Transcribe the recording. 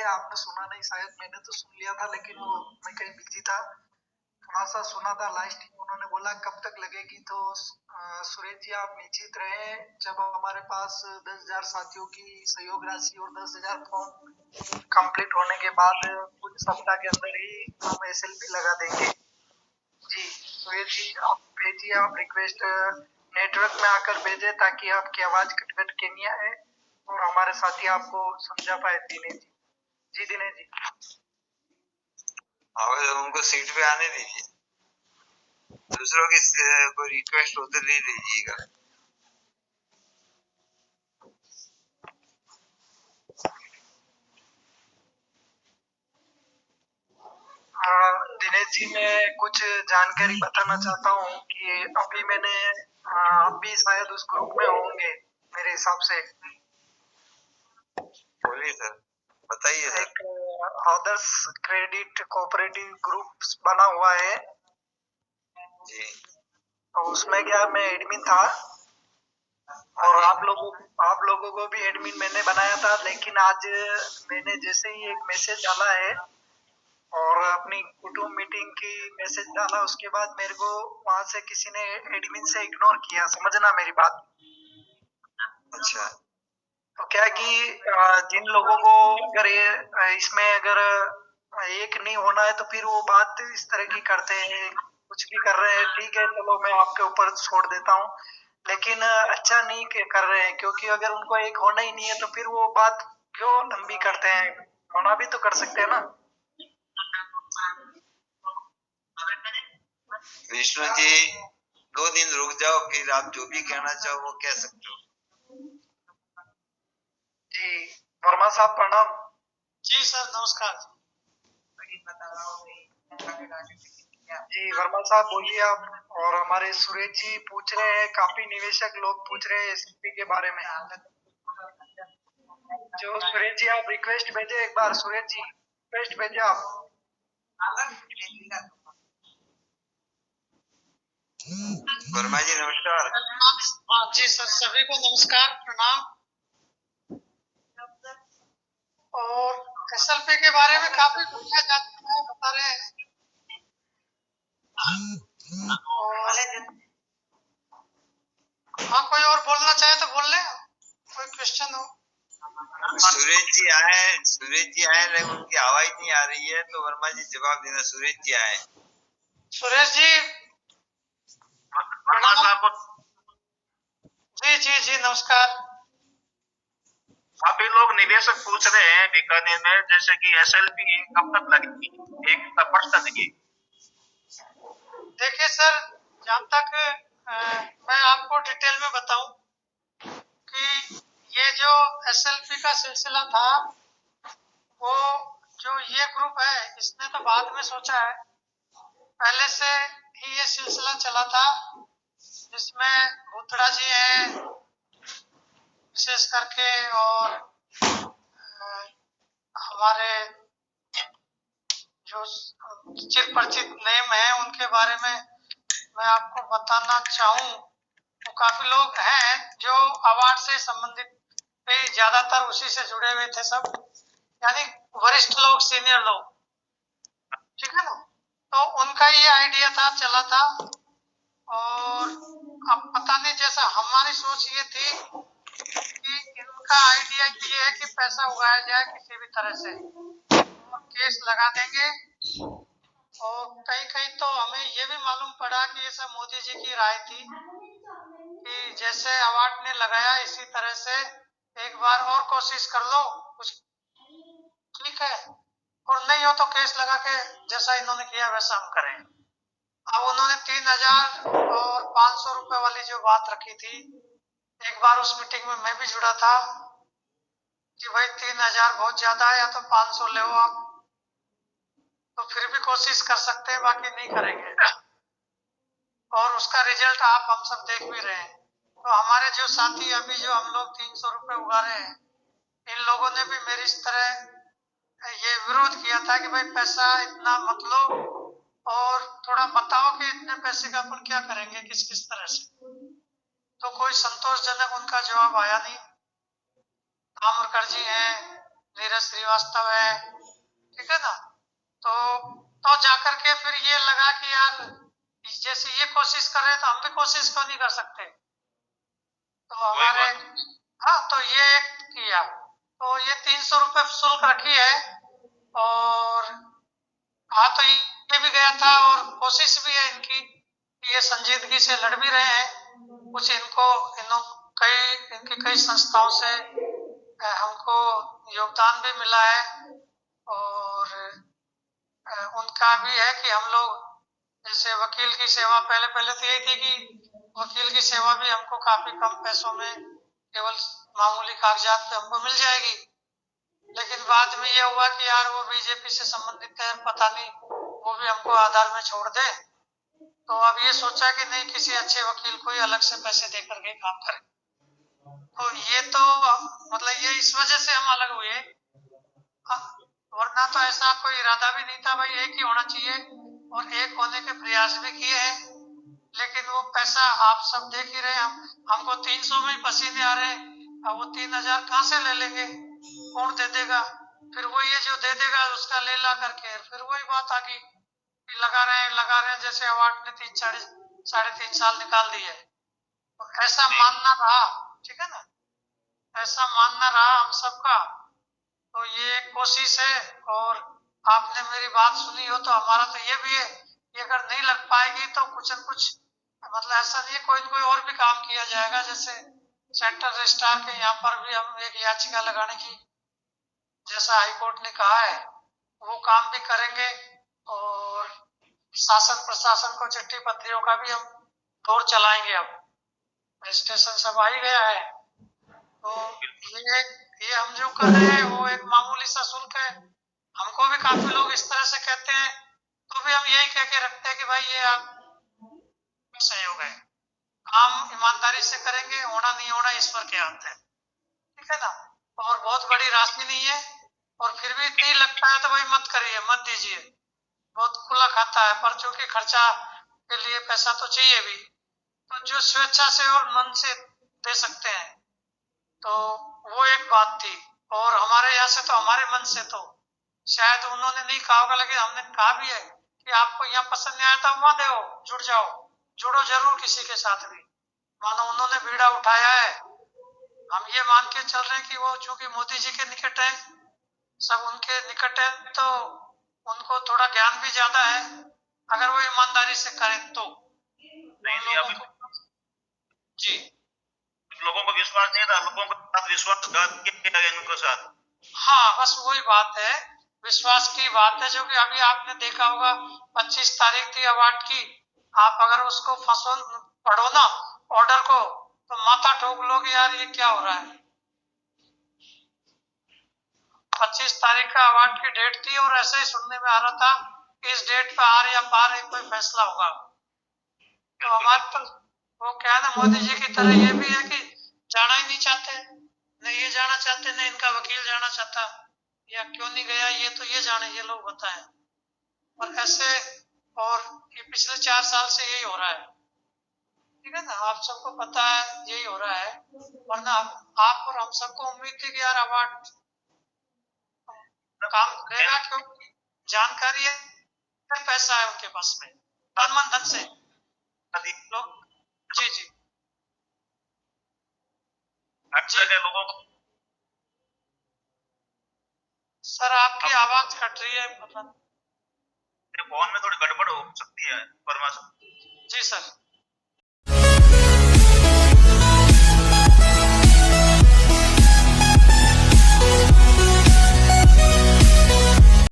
आपने सुना नहीं शायद, मैंने तो सुन लिया था लेकिन वो मैं कहीं बिजी था, थोड़ा सा सुना था लास्ट टाइम उन्होंने बोला कब तक लगेगी। तो सुरेश जी आप निश्चित रहे, जब हमारे पास 10,000 साथियों की सहयोग राशि और 10,000 फॉर्म कंप्लीट होने के बाद कुछ सप्ताह के अंदर ही हम SLP लगा देंगे। जी सुरेश जी आप भेजिए, आप रिक्वेस्ट नेटवर्क में आकर भेजे ताकि आपकी आवाज कट कट के नहीं आए और हमारे साथी आपको समझा पाए। दिनेश जी, जी दिनेश जी उनको सीट पे आने दीजिए, दूसरों की कोई रिक्वेस्ट होते नहीं दीजिएगा। दिनेश जी मैं कुछ जानकारी बताना चाहता हूँ कि अभी मैंने आप भी शायद उस ग्रुप में होंगे मेरे हिसाब से। बोलिए सर, बताइए सर। एक आदर्श क्रेडिट कोऑपरेटिव ग्रुप बना हुआ है जी, तो उसमें क्या मैं एडमिन था और आप लोगों को भी एडमिन मैंने बनाया था, लेकिन आज मैंने जैसे ही एक मैसेज डाला है और अपनी कुटुंब मीटिंग की मैसेज डाला उसके बाद मेरे को वहां से किसी ने एडमिन से इग्नोर किया, समझना मेरी बात। अच्छा तो क्या कि जिन लोगों को अगर इसमें अगर एक नहीं होना है तो फिर वो बात इस तरह की करते हैं, कुछ भी कर रहे हैं, ठीक है चलो मैं आपके ऊपर छोड़ देता हूँ, लेकिन अच्छा नहीं कर रहे हैं, क्योंकि अगर उनको एक होना ही नहीं है तो फिर वो बात क्यों लंबी करते हैं, होना भी तो कर सकते हैं ना। विष्णु जी 2 दिन रुक जाओ, फिर आप जो भी कहना चाहो वो कह सकते हो। जी वर्मा साहब प्रणाम। जी सर नमस्कार। जी वर्मा साहब बोलिए आप। और हमारे सुरेश जी पूछ रहे हैं, काफी निवेशक लोग पूछ रहे हैं SLP के बारे में। जो सुरेश जी आप रिक्वेस्ट भेजे एक बार, सुरेश जी रिक्वेस्ट भेजे आप। वर्मा जी नमस्कार। हाँ जी सर, सभी को नमस्कार प्रणाम। और SLP के बारे में काफी पूछा जाता है, बता रहे हैं। हाँ कोई और बोलना चाहे तो बोल ले, कोई क्वेश्चन हो। सुरेश जी आए लेकिन उनकी आवाज नहीं आ रही है, तो वर्मा जी जवाब देना। सुरेश जी आए। सुरेश जी प्रणाम। जी जी जी नमस्कार। काफी लोग निवेशक पूछ रहे हैं बीकानेर में, जैसे कि SLP कब तक लगेगी, एक स्पष्ट नहीं। देखिए सर, जहाँ तक मैं आपको डिटेल में बताऊं कि ये जो SLP का सिलसिला था, वो जो ये ग्रुप है इसने तो बाद में सोचा है, पहले से ही ये सिलसिला चला था, जिसमें भूतड़ा जी हैं विशेष करके, और हमारे जो चिर परिचित नेम है उनके बारे में मैं आपको बताना चाहूं तो काफी लोग हैं जो अवार्ड से संबंधित पे ज्यादातर उसी से जुड़े हुए थे सब, यानी वरिष्ठ लोग, सीनियर लोग, ठीक है ना। तो उनका ये आइडिया था, चला था, और अब पता नहीं, जैसा हमारी सोच ये थी कि इनका आइडिया ये है कि पैसा उगाया जाए किसी भी तरह से, और केस लगा देंगे। और कहीं कहीं तो हमें ये भी मालूम पड़ा कि ये सब मोदी जी की राय थी कि जैसे अवार्ड ने लगाया इसी तरह से एक बार और कोशिश कर लो, कुछ ठीक है, और नहीं हो तो केस लगा के जैसा इन्होंने किया वैसा हम करें। अब उन्होंने 3,000 और 500 रुपए वाली जो बात रखी थी, एक बार उस मीटिंग में मैं भी जुड़ा था कि भाई 3,000 बहुत ज्यादा है, या तो 500 ले आप, तो फिर भी कोशिश कर सकते हैं, बाकी नहीं करेंगे। और उसका रिजल्ट आप हम सब देख भी रहे हैं। तो हमारे जो साथी अभी जो हम लोग 300 रुपए उगा रहे हैं, इन लोगों ने भी मेरी इस तरह ये विरोध किया था कि भाई पैसा इतना मत लो, और थोड़ा बताओ कि इतने पैसे का अपन क्या करेंगे, किस किस तरह से। तो कोई संतोषजनक उनका जवाब आया नहीं। ताम्रकर जी हैं, नीरज श्रीवास्तव है, ठीक है ना। तो जाकर के फिर ये लगा कि यार जैसे ये कोशिश कर रहे तो हम भी कोशिश क्यों नहीं कर सकते। तो हमारे हाँ, तो ये एक किया, तो ये 300 रुपये शुल्क रखी है। और हाँ, तो ये भी गया था और कोशिश भी है इनकी कि ये संजीदगी से लड़ भी रहे हैं। कुछ इनकी कई संस्थाओं से हमको योगदान भी मिला है। और उनका भी है कि हम लोग जैसे वकील की सेवा, पहले तो यही थी कि वकील की सेवा भी हमको काफी कम पैसों में केवल मामूली कागजात पे हमको मिल जाएगी। लेकिन बाद में ये हुआ कि यार वो बीजेपी से संबंधित है, पता नहीं वो भी हमको आधार में छोड़ दे। तो अब ये सोचा कि नहीं, किसी अच्छे वकील को ही अलग से पैसे दे करके काम करें। तो ये तो मतलब ये इस वजह से हम अलग हुए, वरना तो ऐसा कोई इरादा भी नहीं था भाई, एक ही होना चाहिए और एक होने के प्रयास भी किए हैं। लेकिन वो पैसा आप सब देख ही रहे, हमको 300 में ही पसीने आ रहे हैं। अब वो 3000 कहाँ से ले लेंगे, कौन दे देगा। फिर वो ये जो दे देगा उसका ले ला करके फिर वही बात आ गई, लगा रहे हैं जैसे अवार्ड ने 3-3.5 साल निकाल दिए। तो ऐसा मानना रहा, ठीक है ना, ऐसा मानना रहा हम सबका। तो ये एक कोशिश है। और आपने मेरी बात सुनी हो तो हमारा तो ये भी है कि अगर नहीं लग पाएगी तो कुछ न कुछ, मतलब ऐसा नहीं है, कोई न कोई और भी काम किया जाएगा। जैसे सेंट्रल रजिस्ट्रार के यहाँ पर भी हम एक याचिका लगाने की, जैसा हाईकोर्ट ने कहा है, वो काम भी करेंगे। और शासन प्रशासन को चिट्ठी पत्रियों का भी हम दौर चलाएंगे। अब रजिस्ट्रेशन सब आ ही गया है, तो ये हम जो कर रहे हैं वो एक मामूली सा शुल्क है। हमको भी काफी लोग इस तरह से कहते हैं, तो भी हम यही कह के रखते हैं कि भाई ये आप सहयोग है, काम ईमानदारी से करेंगे, होना नहीं होना ईश्वर के हाथ है, ठीक है ना। और बहुत बड़ी राशि नहीं है, और फिर भी इतनी लगता है तो भाई मत करिए, मत दीजिए। बहुत खुला खाता है, पर्चों के खर्चा के लिए पैसा तो चाहिए भी। तो जो स्वेच्छा से और मन से दे सकते हैं, तो वो एक बात थी। और हमारे यहाँ से तो, हमारे मन से तो शायद उन्होंने नहीं कहा होगा, लेकिन हमने कहा भी है कि आपको यहाँ पसंद नहीं आया तो वहां दो, जुड़ जाओ, जुड़ो जरूर किसी के साथ भी। मानो उन्होंने बीड़ा उठाया है, हम ये मान के चल रहे हैं कि वो चूंकि मोदी जी के निकट है, सब उनके निकट है, तो उनको थोड़ा ज्ञान भी ज्यादा है। अगर वो ईमानदारी से करें तो लोगों को, जी, लोगों को विश्वास नहीं था, लोगों के साथ विश्वासघात किया गया इनके साथ। हाँ, बस वही बात है, विश्वास की बात है। जो कि अभी आपने देखा होगा 25 तारीख थी अवार्ड की, आप अगर उसको पढ़ो ना ऑर्डर को, तो माथा ठोक लोगे यार ये क्या हो रहा है। 25 तारीख का अवार्ड की डेट थी और ऐसे ही सुनने में आ रहा था कि इस डेट पर आर या पार कोई फैसला होगा। तो हमारे तो वो क्या है ना, मोदी जी की तरह ये भी है कि जाना ही नहीं चाहते, न ये जाना चाहते, न इनका वकील जाना चाहता, या क्यों नहीं गया ये तो ये जाने, ये लोग बताएं। और ऐसे, और ये पिछले 4 साल से यही हो रहा है, ठीक है ना, आप सबको पता है यही हो रहा है। वरना आप और हम सबको उम्मीद थी कि यार अवार्ड काम करेगा, क्योंकि जानकारी है, पैसा है उनके पास में, तन मन धन से लोग। जी जी, अक्सर के लोगों को सर आपकी आवाज कट रही है, मतलब फोन में थोड़ी गड़बड़ हो सकती है, जी सर।